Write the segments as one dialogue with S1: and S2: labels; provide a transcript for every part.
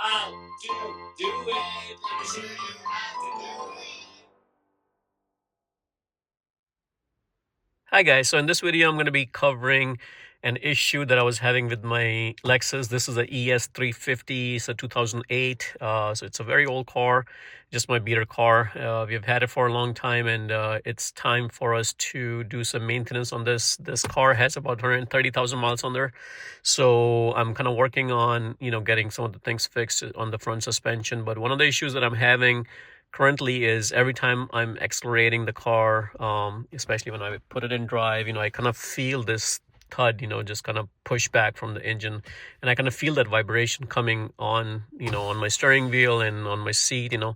S1: How to do it. Let me show you how to do it. Hi guys, so in this video I'm going to be covering an issue that I was having with my Lexus. This is a ES350, it's a 2008, so it's a very old car, just my beater car. We've had it for a long time, and it's time for us to do some maintenance on this. This car has about 130,000 miles on there, so I'm kind of working on, getting some of the things fixed on the front suspension. But one of the issues that I'm having currently is every time I'm accelerating the car, especially when I put it in drive, I kind of feel this thud, just kind of push back from the engine, and I kind of feel that vibration coming on, on my steering wheel and on my seat, and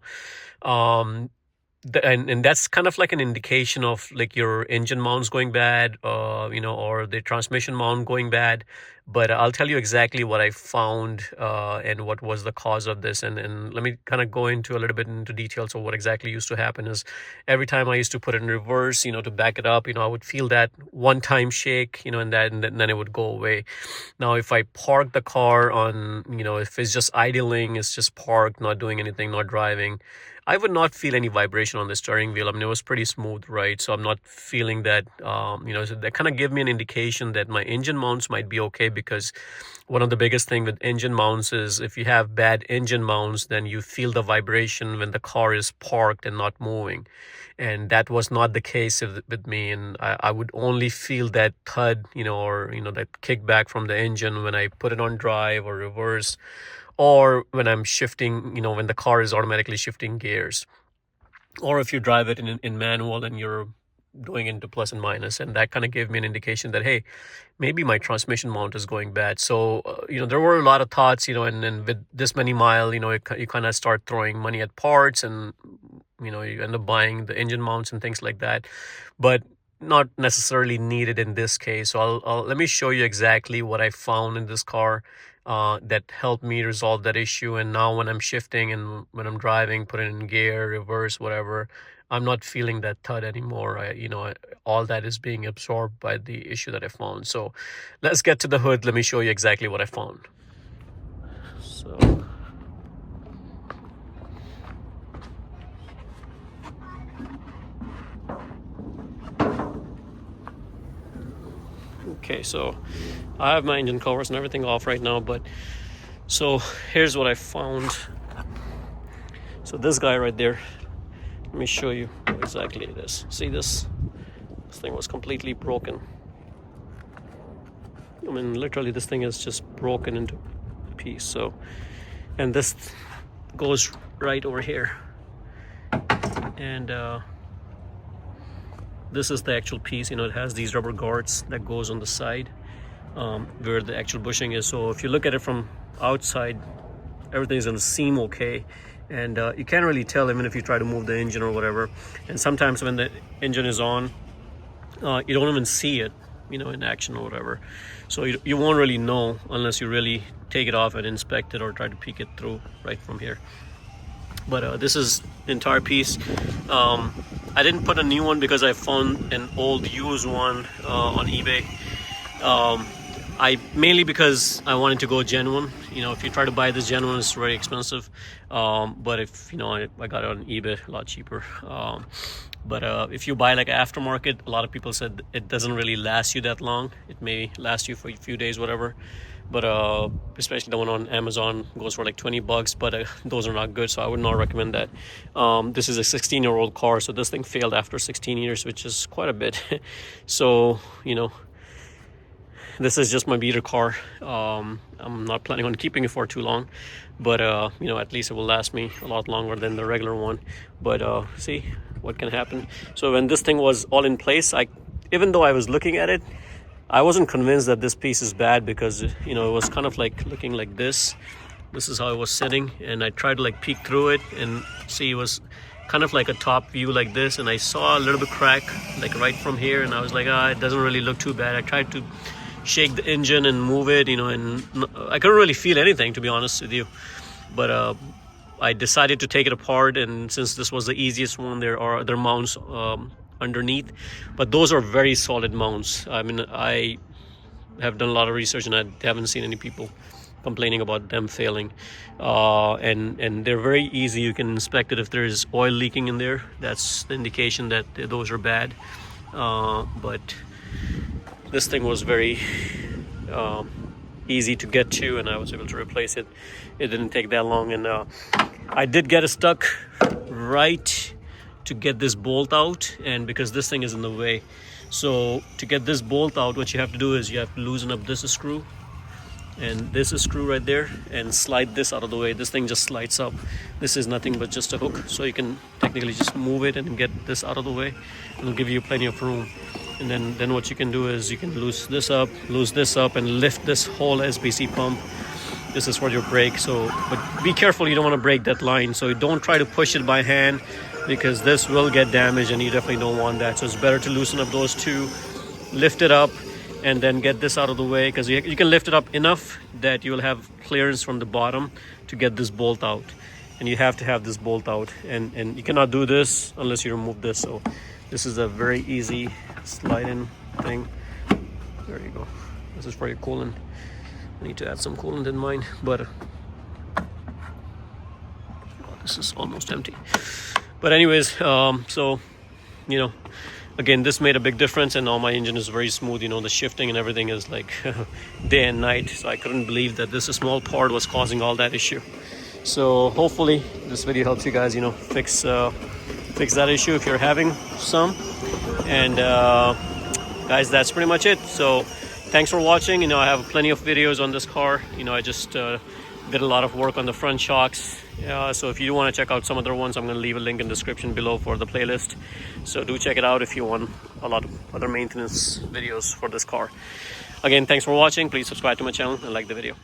S1: that's kind of like an indication of like your engine mounts going bad, or the transmission mount going bad. But I'll tell you exactly what I found and what was the cause of this, and let me kind of go into a little bit into details of what exactly used to happen. Is every time I used to put it in reverse, to back it up, I would feel that one time shake, and then it would go away. Now if I park the car on, if it's just idling, it's just parked, not doing anything, not driving, I would not feel any vibration on the steering wheel. I mean, it was pretty smooth, right? So I'm not feeling that, so that kind of gave me an indication that my engine mounts might be okay, because one of the biggest thing with engine mounts is if you have bad engine mounts, then you feel the vibration when the car is parked and not moving. And that was not the case with me. And I would only feel that thud, or, that kickback from the engine when I put it on drive or reverse, or when I'm shifting, when the car is automatically shifting gears, or if you drive it in manual and you're doing into plus and minus. And that kind of gave me an indication that, hey, maybe my transmission mount is going bad. So there were a lot of thoughts, and with this many mile, you kind of start throwing money at parts, and you end up buying the engine mounts and things like that, but not necessarily needed in this case. So I'll let me show you exactly what I found in this car that helped me resolve that issue. And now when I'm shifting and when I'm driving, put it in gear, reverse, whatever, I'm not feeling that thud anymore. All that is being absorbed by the issue that I found. So let's get to the hood. Let me show you exactly what I found. So okay, so I have my engine covers and everything off right now, but so here's what I found. So this guy right there, let me show you what exactly it is. See this thing was completely broken. I mean, literally this thing is just broken into pieces. So, and this goes right over here, and this is the actual piece. It has these rubber guards that goes on the side where the actual bushing is. So if you look at it from outside, everything's gonna seem okay, and you can't really tell even if you try to move the engine or whatever. And sometimes when the engine is on, you don't even see it, in action or whatever. So you won't really know unless you really take it off and inspect it or try to peek it through right from here. But this is the entire piece. I didn't put a new one because I found an old used one on eBay. Mainly because I wanted to go genuine. If you try to buy this genuine, it's very expensive. But if I got it on eBay, a lot cheaper. But if you buy like aftermarket, a lot of people said it doesn't really last you that long. It may last you for a few days, whatever. But especially the one on Amazon goes for like $20, but those are not good, so I would not recommend that. This is a 16-year-old car, so this thing failed after 16 years, which is quite a bit. So this is just my beater car. I'm not planning on keeping it for too long, but at least it will last me a lot longer than the regular one. But see what can happen. So when this thing was all in place, even though I was looking at it, I wasn't convinced that this piece is bad, because it was kind of like looking like this. This is how it was sitting, and I tried to like peek through it and see it was kind of like a top view like this, and I saw a little bit crack like right from here, and I was like, it doesn't really look too bad. I tried to shake the engine and move it, and I couldn't really feel anything, to be honest with you. But I decided to take it apart, and since this was the easiest one, there are other mounts underneath, but those are very solid mounts. I mean, I have done a lot of research and I haven't seen any people complaining about them failing. And they're very easy. You can inspect it if there is oil leaking in there. That's the indication that those are bad. But this thing was very easy to get to, and I was able to replace it. It didn't take that long, and I did get it stuck right to get this bolt out, and because this thing is in the way. So to get this bolt out, what you have to do is you have to loosen up this screw and this screw right there and slide this out of the way. This thing just slides up. This is nothing but just a hook, so you can technically just move it and get this out of the way. It'll give you plenty of room. And then what you can do is you can loose this up, and lift this whole SBC pump. This is for your brake. So, but be careful, you don't want to break that line. So don't try to push it by hand, because this will get damaged and you definitely don't want that. So it's better to loosen up those two, lift it up, and then get this out of the way, because you can lift it up enough that you will have clearance from the bottom to get this bolt out. And you have to have this bolt out, and you cannot do this unless you remove this. So this is a very easy slide in thing. There you go. This is for your coolant. I need to add some coolant in mine, but this is almost empty. But anyways, so you know, again, this made a big difference, and now my engine is very smooth. You know, the shifting and everything is like day and night. So I couldn't believe that this small part was causing all that issue. So hopefully this video helps you guys, you know, fix that issue if you're having some. And guys, that's pretty much it. So thanks for watching. You know, I have plenty of videos on this car. You know, I just did a lot of work on the front shocks. So if you want to check out some other ones, I'm going to leave a link in the description below for the playlist. So do check it out if you want a lot of other maintenance videos for this car. Again, thanks for watching. Please subscribe to my channel and like the video.